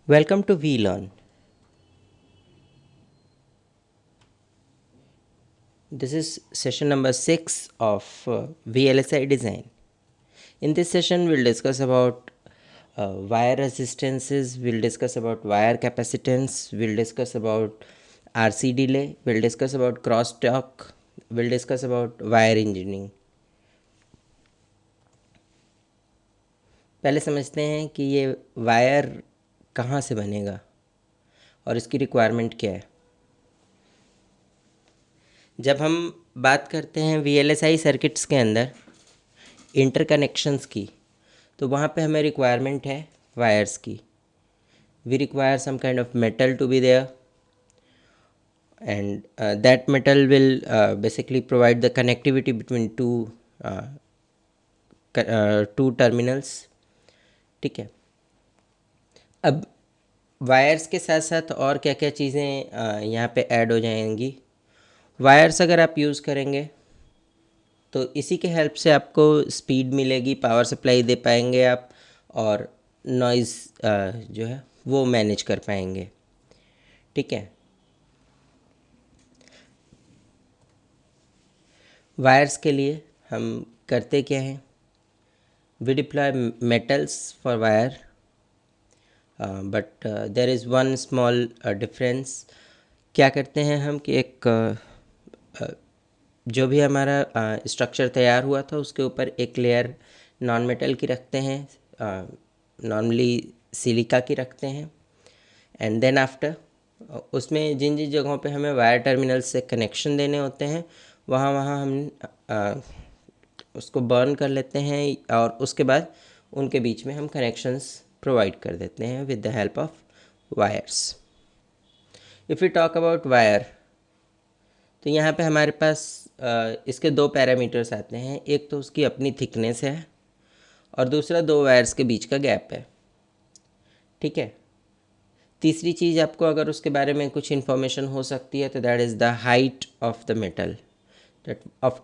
Welcome to VLearn. This is session number 6 of VLSI design. In this session, we'll discuss about wire resistances, we'll discuss about wire capacitance, we'll discuss about RC delay, we'll discuss about crosstalk, we'll discuss about wire engineering. पहले समझते हैं कि ये wire कहाँ से बनेगा और इसकी रिक्वायरमेंट क्या है। जब हम बात करते हैं VLSI सर्किट्स के अंदर इंटरकनेक्शंस की, तो वहाँ पे हमें रिक्वायरमेंट है वायर्स की. We require some kind of metal to be there, and that metal will basically provide the connectivity between two terminals. ठीक है. अब वायर्स के साथ साथ और क्या क्या चीज़ें यहाँ पे ऐड हो जाएंगी. वायर्स अगर आप यूज़ करेंगे तो इसी के हेल्प से आपको स्पीड मिलेगी, पावर सप्लाई दे पाएंगे आप, और नॉइज़ जो है वो मैनेज कर पाएंगे. ठीक है. वायर्स के लिए हम करते क्या हैं, we deploy metals for wire, but there is one small difference. क्या करते हैं हम कि एक जो भी हमारा स्ट्रक्चर तैयार हुआ था उसके ऊपर एक लेयर नॉन मेटल की रखते हैं, नॉर्मली सिलिका की रखते हैं. एंड देन आफ्टर उसमें जिन जिन जगहों पे हमें वायर टर्मिनल से कनेक्शन देने होते हैं वहाँ वहाँ हम उसको बर्न कर लेते हैं, और उसके बाद उनके बीच में हम कनेक्शंस प्रोवाइड कर देते हैं with the help of wires. If you talk about wire, तो यहाँ पे हमारे पास इसके दो पैरामीटर्स आते हैं. एक तो उसकी अपनी थिकनेस है और दूसरा दो वायर्स के बीच का गैप है. ठीक है. तीसरी चीज़ आपको अगर उसके बारे में कुछ इन्फॉर्मेशन हो सकती है तो that is the height of the metal, that up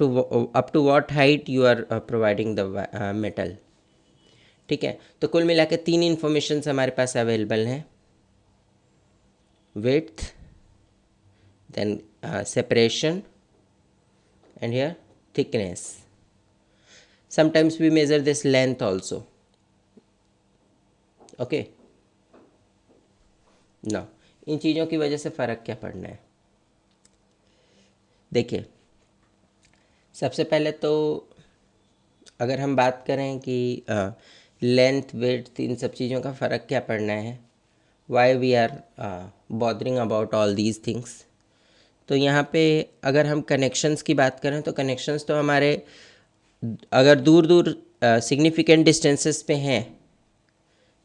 to what height you are providing the metal. ठीक है. तो कुल मिला के तीन इन्फॉर्मेशंस हमारे पास अवेलेबल हैं, width, then separation, and here thickness. Sometimes we measure this length also. Okay. now इन चीज़ों की वजह से फ़र्क क्या पड़ना है. देखिए, सबसे पहले तो अगर हम बात करें कि लेंथ, विड्थ, इन सब चीज़ों का फ़र्क क्या पड़ना है, why we are bothering about all these things. तो यहाँ पे अगर हम कनेक्शंस की बात करें तो कनेक्शंस तो हमारे अगर दूर दूर सिग्निफिकेंट डिस्टेंसेस पे हैं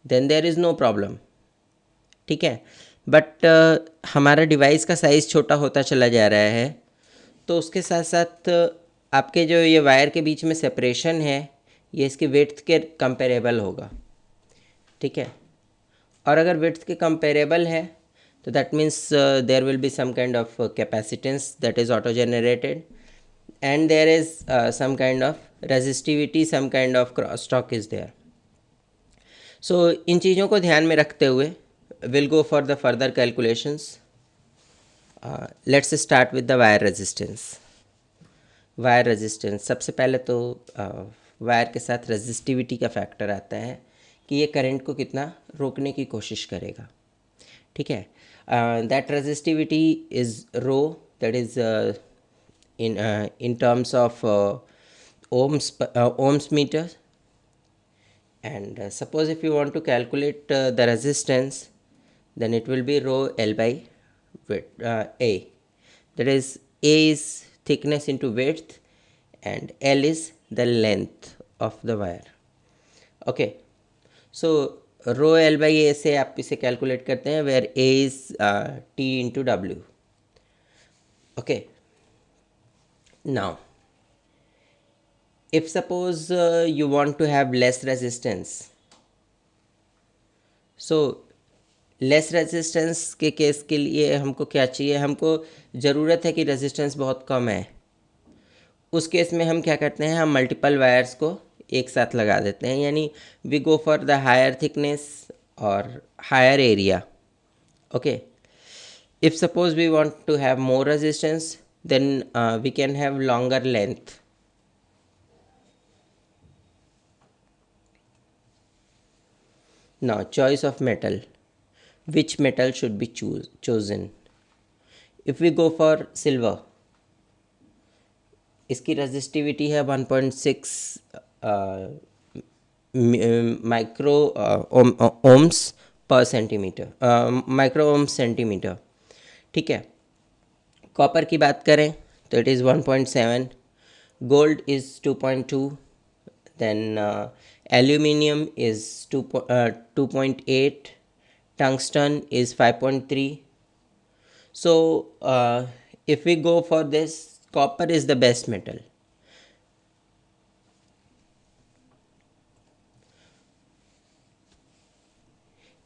then there is no problem. ठीक है. बट हमारा डिवाइस का साइज़ छोटा होता चला जा रहा है, तो उसके साथ साथ आपके जो ये वायर के बीच में सेपरेशन है ये इसकी विड्थ के कंपेरेबल होगा. ठीक है. और अगर विड्थ के कंपेरेबल है तो that means there will be some kind of capacitance that is auto generated, and there is some kind of resistivity, some kind of crosstalk is there. So इन चीज़ों को ध्यान में रखते हुए we'll go for the further calculations. Let's start with the wire resistance. Wire resistance, सबसे पहले तो wire के साथ रेजिस्टिविटी का फैक्टर आता है कि ये करंट को कितना रोकने की कोशिश करेगा. ठीक है. That resistivity is rho, that is in terms of ohms meter. And suppose if you want to calculate the resistance, then it will be rho L by A. That is, A is thickness into width and L is the length of the wire. Okay. So rho L by A से आप इसे calculate करते हैं, where A is T into W. Okay. Now if suppose you want to have less resistance, so less resistance के case के लिए हमको क्या चाहिए, हमको ज़रूरत है कि रेजिस्टेंस बहुत कम है. उस केस में हम क्या करते हैं, हम मल्टीपल वायर्स को एक साथ लगा देते हैं, यानी we go for the higher thickness or higher area. Okay, if suppose we want to have more resistance, then we can have longer length. Now, choice of metal. Which metal should be chosen? If we go for silver, इसकी resistivity है 1.6 micro ohms पर centimetre, micro ohms centimetre. ठीक है. Copper की बात करें तो it is 1.7, gold is 2.2, then aluminium is 2.8, tungsten is 5.3. So if we go for this, copper is the best metal.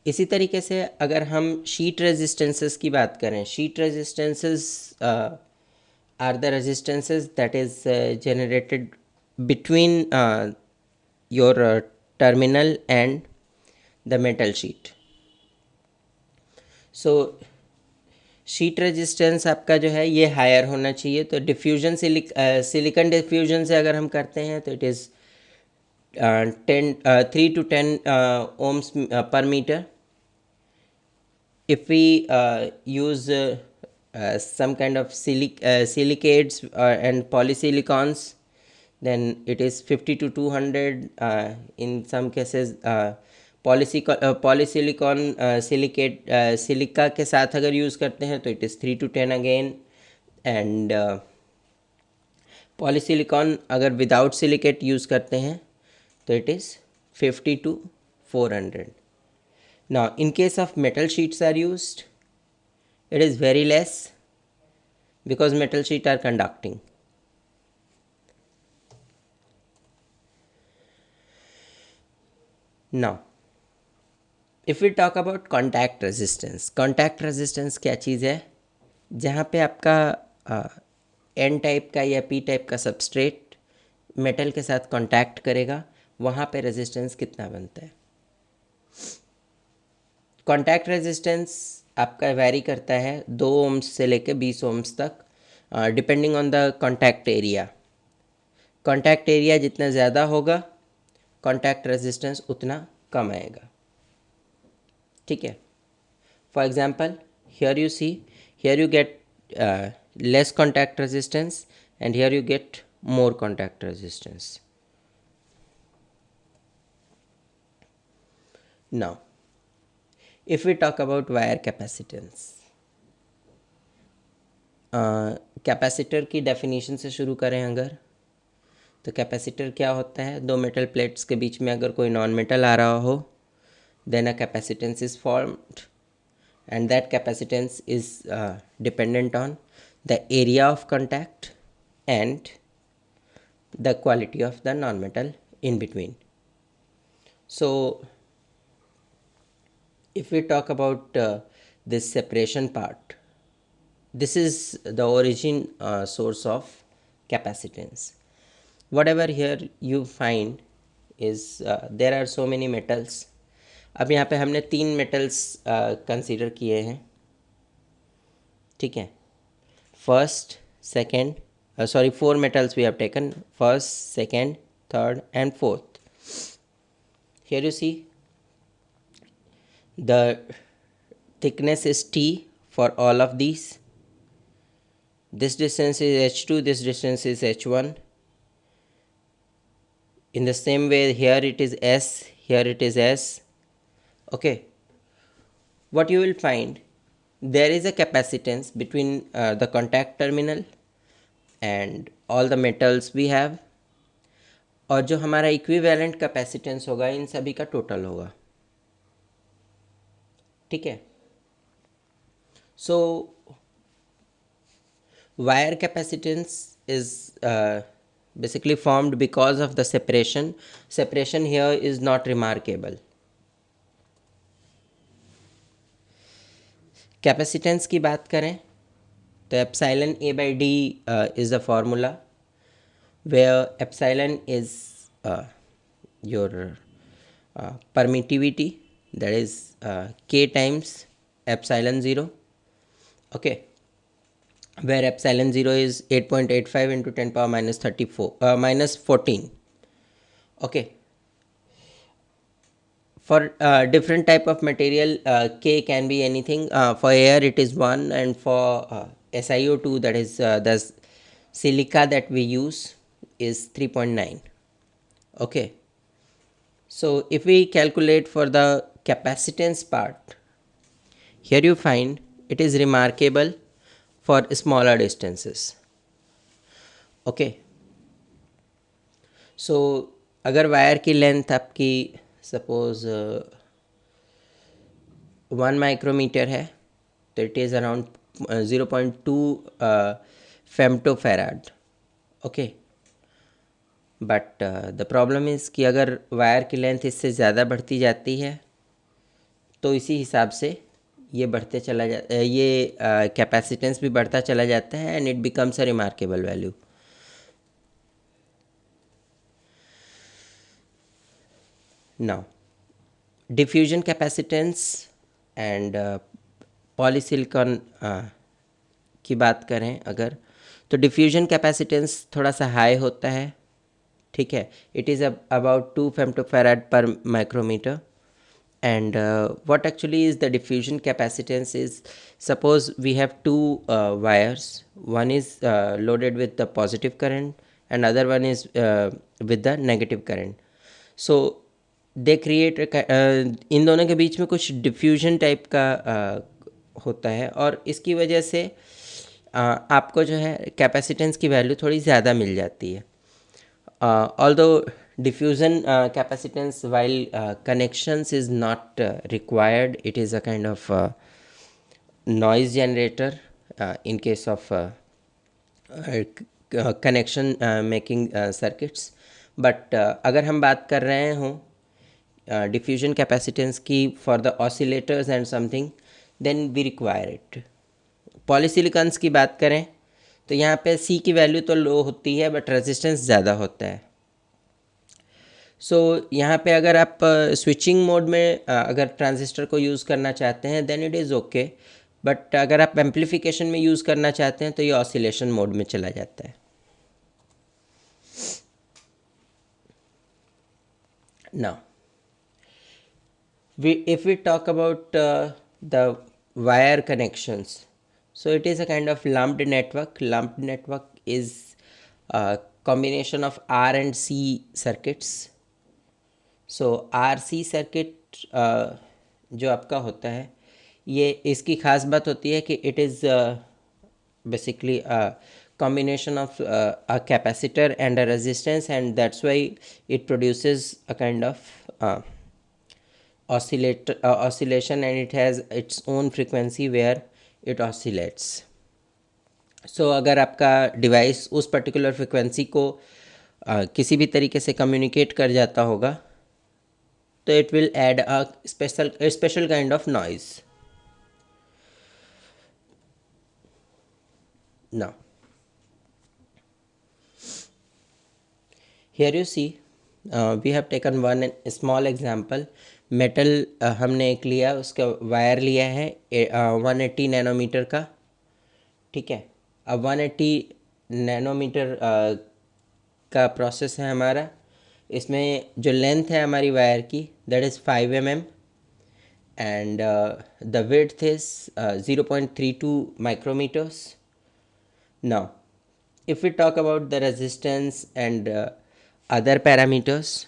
इसी तरीके से अगर हम शीट रेजिस्टेंसेस की बात करें, sheet resistances are the resistances that is generated between your terminal and the metal sheet. So sheet resistance आपका जो है ये हायर होना चाहिए. तो डिफ्यूजन सिलिकॉन डिफ्यूजन से अगर हम करते हैं तो it is 3 to 10 ohms per meter. If we use some kind of silicates and polysilicons, then it is 50 to 200. In some cases polysilicon silicate silica के साथ अगर यूज़ करते हैं तो it is 3 to 10 again. And polysilicon अगर without silicate use करते हैं तो it is 50 to 400. Now in case of metal sheets are used, it is very less because metal sheet are conducting. Now if we talk about contact resistance क्या चीज़ है? जहाँ पे आपका N type का या पी टाइप का substrate metal के साथ कांटेक्ट करेगा, वहाँ पे रेजिस्टेंस कितना बनता है. कांटेक्ट रेजिस्टेंस आपका वेरी करता है 2 ohms से लेकर 20 ohms तक, depending on the contact area. Contact area जितना ज़्यादा होगा कांटेक्ट रेजिस्टेंस उतना कम आएगा. ठीक है. For example here you see, here you get less contact resistance and here you get more contact resistance. Now if we talk about wire capacitance, capacitor की definition से शुरू करें अगर, तो कैपेसिटर क्या होता है? दो मेटल प्लेट्स के बीच में अगर कोई नॉन मेटल आ रहा हो, then a capacitance is formed and that capacitance is dependent on the area of contact and the quality of the non-metal in between. So if we talk about this separation part, this is the origin source of capacitance. Whatever here you find is there are so many metals. अब यहाँ पे हमने 3 metals consider किए हैं. ठीक है. First, second, 4 metals we have taken: first, second, third and fourth. Here you see the thickness is T for all of these. This distance is H2, this distance is H1. In the same way here it is S, here it is S. Okay, what you will find, there is a capacitance between the contact terminal and all the metals we have, और जो हमारा equivalent capacitance होगा इन सभी का total होगा. ठीक है. So wire capacitance is basically formed because of the separation here is not remarkable. Capacitance की बात करें तो epsilon A by D is the formula where epsilon is your permittivity that is K times epsilon 0, okay, where epsilon 0 is 8.85 into 10 power minus 34 minus 14, okay. For different type of material, K can be anything. For air it is 1, and for SiO2, that is the silica that we use, is 3.9, okay. So if we calculate for the capacitance part, here you find it is remarkable for smaller distances, okay. So अगर wire की length आपकी suppose 1 micrometer है, तो it is around 0.2 femtofarad, okay. But the problem is कि अगर wire की length इससे ज़्यादा बढ़ती जाती है तो इसी हिसाब से ये बढ़ते चला जाता है, ये कैपेसिटेंस भी बढ़ता चला जाता है, and it becomes a remarkable value. Now diffusion capacitance and polysilicon की बात करें अगर, तो डिफ्यूजन कैपेसिटेंस थोड़ा सा हाई होता है, ठीक है। इट इज़ अबाउट 2 फेम्टोफैराड पर micrometer. And what actually is the diffusion capacitance is, suppose we have two wires, one is loaded with the positive current and other one is with the negative current. So they create इन दोनों के बीच में कुछ diffusion type का होता है, और इसकी वजह से आपको जो है कैपेसिटेंस की वैल्यू थोड़ी ज़्यादा मिल जाती है। Although diffusion capacitance, while connections is not required, it is a kind of noise generator in case of connection making circuits. But अगर हम बात कर रहे हों diffusion capacitance की for the oscillators and something, then we require it. पॉलीसिलिकॉन्स की बात करें तो यहाँ पे C की वैल्यू तो लो होती है बट रेजिस्टेंस ज़्यादा होता है। सो यहाँ पे अगर आप स्विचिंग मोड में अगर ट्रांजिस्टर को यूज़ करना चाहते हैं then it is okay, but अगर आप एम्पलीफिकेशन में यूज़ करना चाहते हैं तो ये ऑसिलेशन मोड में चला जाता है। Now if we talk about the wire connections, so it is a kind of lumped network. Lumped network is a combination of R and C circuits. So RC circuit जो आपका होता है, ये इसकी ख़ास बात होती है कि it is basically combination of a capacitor and a resistance, and that's why it produces a kind of oscillation, and it has its own frequency where it oscillates. So अगर आपका डिवाइस उस पर्टिकुलर फ्रिक्वेंसी को किसी भी तरीके से communicate कर जाता होगा तो it will add a special kind of noise. Now here you see we have taken one small example. Metal हमने एक लिया, उसका वायर लिया है 180 नैनोमीटर का, ठीक है। अब 180 नैनोमीटर का प्रोसेस है हमारा। इसमें जो लेंथ है हमारी वायर की that is 5 mm and the width is 0.32 micrometers. Now if we talk about the resistance and other parameters,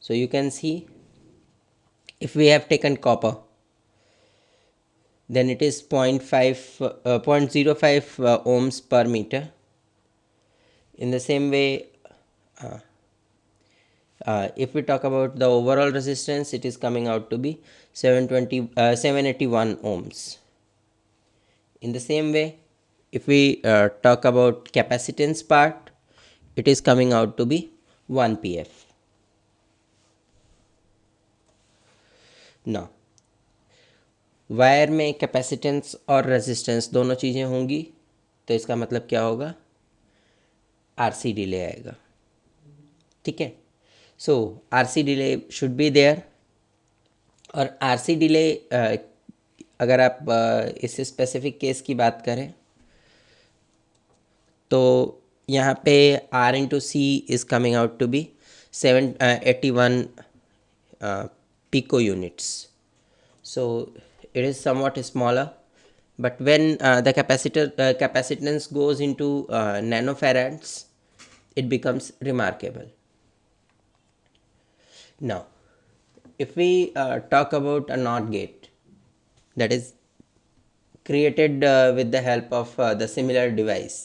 so you can see if we have taken copper then it is 0.05 ohms per meter. In the same way if we talk about the overall resistance, it is coming out to be 781 ohms. In the same way, if we talk about capacitance part, it is coming out to be 1 pf. Now wire में capacitance और resistance दोनों चीज़ें होंगी, तो इसका मतलब क्या होगा, RC डिले आएगा, ठीक है। So RC delay should be there. और आरसी डिले अगर आप इस स्पेसिफिक केस की बात करें तो यहाँ पे R into C is coming out to be 81 pico units. So it is somewhat smaller, but when the capacitance goes into nanofarads, it becomes remarkable. Now if we talk about a NOT gate that is created with the help of the similar device,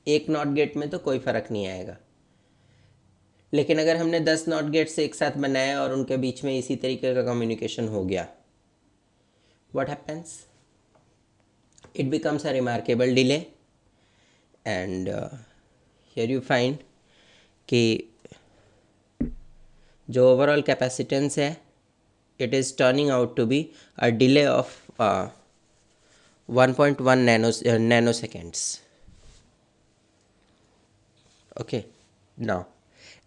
एक not gate में तो कोई फ़र्क नहीं आएगा, लेकिन अगर हमने 10 नॉट गेट्स एक साथ बनाए और उनके बीच में इसी तरीके का कम्युनिकेशन हो गया, what happens? It becomes a remarkable delay, and here you find कि जो ओवरऑल कैपेसिटेंस है it is turning out to be a delay of 1.1 nanoseconds. Okay, now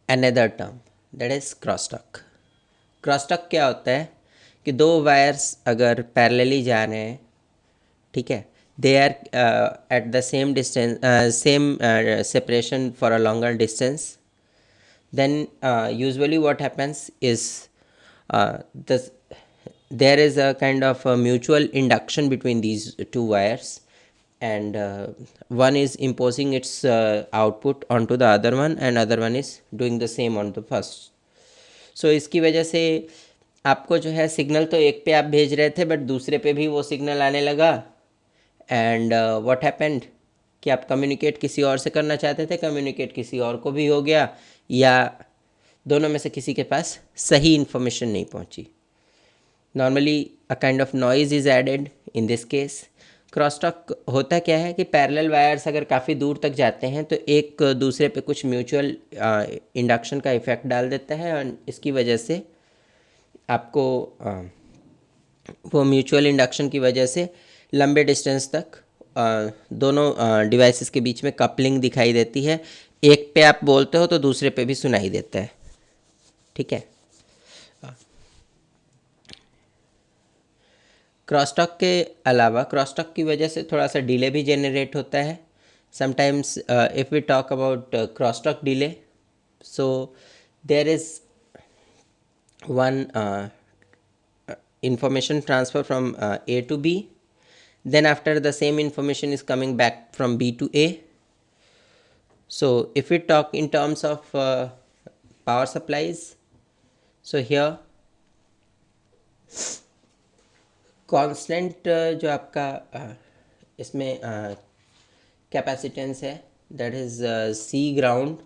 another term, that is crosstalk. crosstalk क्या होता है कि दो wires अगर parallelly जा रहे हैं, ठीक है, they are at the same distance, same separation for a longer distance, then usually what happens is there is a kind of a mutual induction between these two wires, and one is imposing its output onto the other one and other one is doing the same on the first. So इसकी वजह से आपको जो है signal तो एक पे आप भेज रहे थे बट दूसरे पे भी वो सिग्नल आने लगा, एंड व्हाट हैपेंड कि आप कम्युनिकेट किसी और से करना चाहते थे, कम्युनिकेट किसी और को भी हो गया, या दोनों में से किसी के पास सही इन्फॉर्मेशन नहीं पहुंची. Normally a kind of noise is added in this case. Crosstalk होता क्या है कि पैरेलल वायर्स अगर काफ़ी दूर तक जाते हैं तो एक दूसरे पे कुछ म्यूचुअल इंडक्शन का इफ़ेक्ट डाल देता है, और इसकी वजह से आपको वो म्यूचुअल इंडक्शन की वजह से लंबे डिस्टेंस तक दोनों डिवाइसेस के बीच में कपलिंग दिखाई देती है. एक पे आप बोलते हो तो दूसरे पे भी सुनाई देता है, ठीक है. क्रॉसटॉक के अलावा क्रॉसटॉक की वजह से थोड़ा सा डिले भी जेनरेट होता है. Sometimes if we talk about crosstalk delay, so there is one information transfer from A to B, then after the same information is coming back from B to A. So if we talk in terms of power supplies, so here constant जो आपका इसमें capacitance है, that is C ground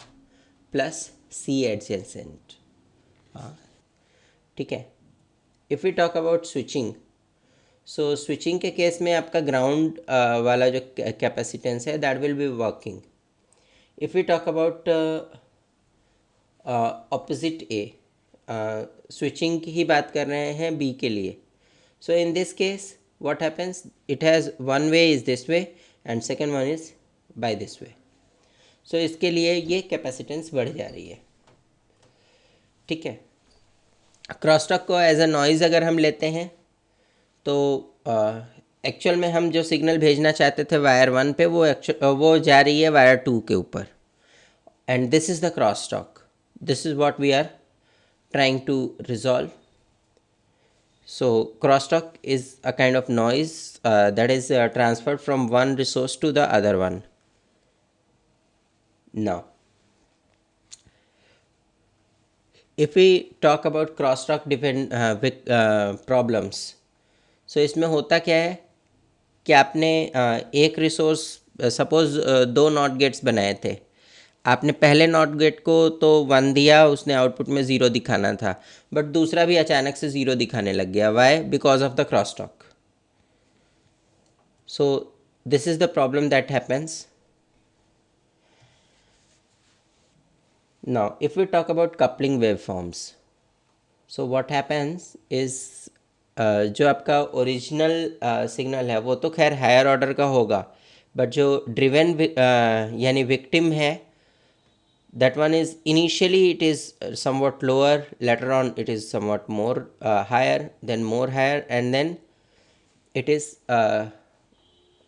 plus C adjacent, ठीक है. If we talk about switching, so switching के case में आपका ground वाला जो कैपेसिटेंस है that will be working. If we talk about opposite A, switching की ही बात कर रहे हैं बी के लिए, so in this case what happens, it has one way is this way and second one is by this way. So इसके लिए ये कैपेसिटेंस बढ़ जा रही है, ठीक है. क्रॉसटॉक को एज अ नॉइज़ अगर हम लेते हैं तो एक्चुअल में हम जो सिग्नल भेजना चाहते थे वायर 1 पे वो जा रही है वायर 2 के ऊपर, and this is the crosstalk. This is what we are trying to resolve. So crosstalk is a kind of noise that is transferred from one resource to the other one. Now if we talk about crosstalk different problems, so इसमें होता क्या है कि आपने एक resource suppose दो not gets बनाए थे, आपने पहले नॉट गेट को तो 1 दिया, उसने आउटपुट में 0 दिखाना था, बट दूसरा भी अचानक से 0 दिखाने लग गया. Why? Because of the crosstalk. So this is the problem that happens. Now if we talk about coupling waveforms, so what happens is जो आपका ओरिजिनल सिग्नल है वो तो खैर हायर ऑर्डर का होगा, बट जो ड्रिवन यानी विक्टिम है That one is initially it is somewhat lower, later on it is somewhat more higher, then more higher, and then it is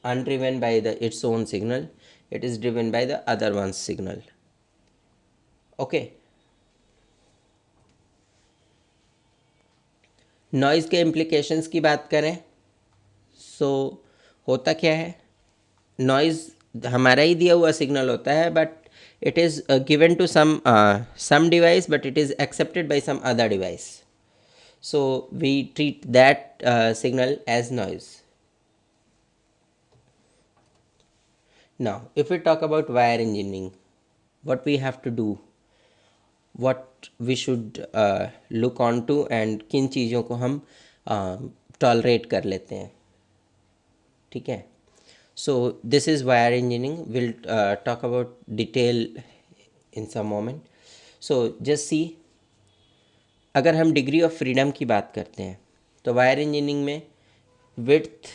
undriven by its own signal, it is driven by the other one's signal. Okay. Noise के implications की बात करें, सो होता क्या है, noise हमारा ही दिया हुआ सिग्नल होता है, but it is given to some device, but it is accepted by some other device, so we treat that signal as noise. Now if we talk about wire engineering, what we have to do, what we should look on to, and किन चीज़ों को हम tolerate कर लेते हैं, ठीक है. So this is wire engineering. We'll talk about detail in some moment. So just see, अगर हम डिग्री ऑफ फ्रीडम की बात करते हैं तो वायर इंजीनियरिंग में विड्थ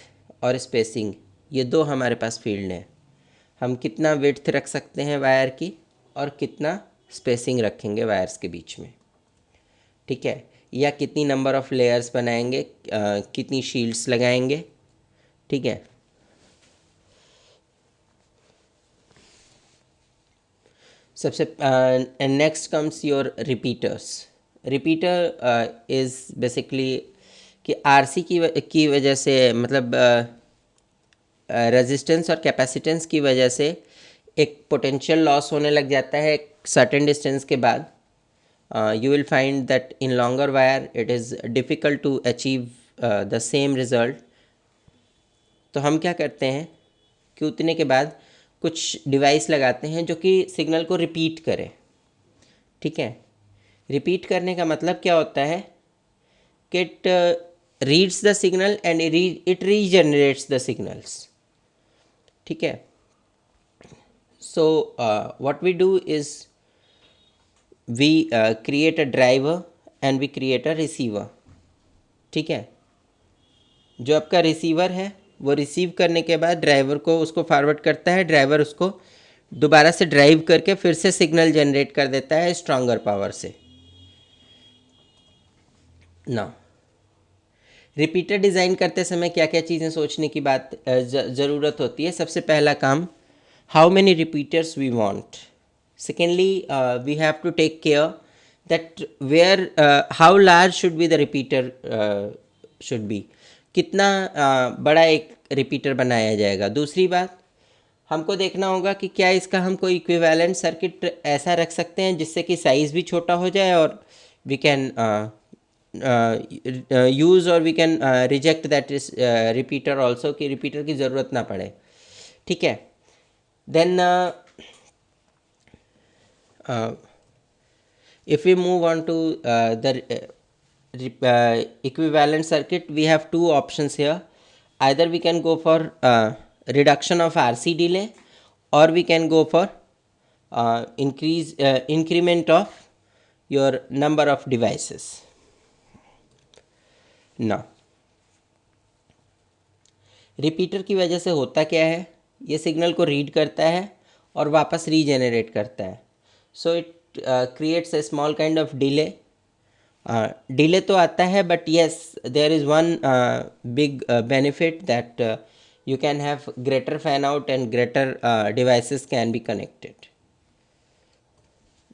और स्पेसिंग, ये दो हमारे पास फील्ड हैं. हम कितना विड्थ रख सकते हैं वायर की और कितना स्पेसिंग रखेंगे वायर्स के बीच में, ठीक है, या कितनी नंबर ऑफ लेयर्स बनाएंगे, कितनी शील्ड्स लगाएंगे, ठीक है. सबसे next comes your repeaters. Repeater is basically कि आरसी की वजह से, मतलब रेजिस्टेंस और कैपेसिटेंस की वजह से एक पोटेंशियल लॉस होने लग जाता है एक सर्टेन डिस्टेंस के बाद. You will find that in longer wire it is difficult to achieve the same result. तो हम क्या करते हैं कि उतने के बाद कुछ डिवाइस लगाते हैं जो कि सिग्नल को रिपीट करे, ठीक है. रिपीट करने का मतलब क्या होता है कि it reads the signal and it regenerates the signals, ठीक है. So what we do is we create a driver and we create a receiver, ठीक है. जो आपका रिसीवर है वो रिसीव करने के बाद ड्राइवर को उसको फॉरवर्ड करता है, ड्राइवर उसको दोबारा से ड्राइव करके फिर से सिग्नल जनरेट कर देता है स्ट्रॉन्गर पावर से. ना रिपीटर डिज़ाइन करते समय क्या क्या चीज़ें सोचने की बात ज़रूरत होती है. सबसे पहला काम, how many repeaters we want. Secondly we have to take care that where how large should be the repeater should be, कितना बड़ा एक रिपीटर बनाया जाएगा. दूसरी बात, हमको देखना होगा कि क्या इसका हम कोई इक्विवेलेंट सर्किट ऐसा रख सकते हैं जिससे कि साइज़ भी छोटा हो जाए और वी कैन यूज़ और we can reject that repeater also, कि रिपीटर की ज़रूरत ना पड़े, ठीक है. Then if we move on to the equivalent circuit, we have two options here. Either we can go for reduction of RC delay, or we can go for increment of your number of devices. Now repeater की वजह से होता क्या है, ये signal को read करता है और वापस रीजेनरेट करता है. So it creates a small kind of delay. Delay तो आता है, but yes there is one big benefit that you can have greater fan out and greater devices can be connected.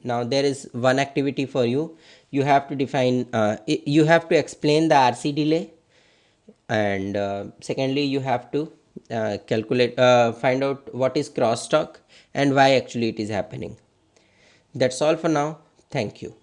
Now there is one activity for you. You have to define, you have to explain the RC delay, and secondly you have to calculate, find out what is crosstalk and why actually it is happening. That's all for now. Thank you.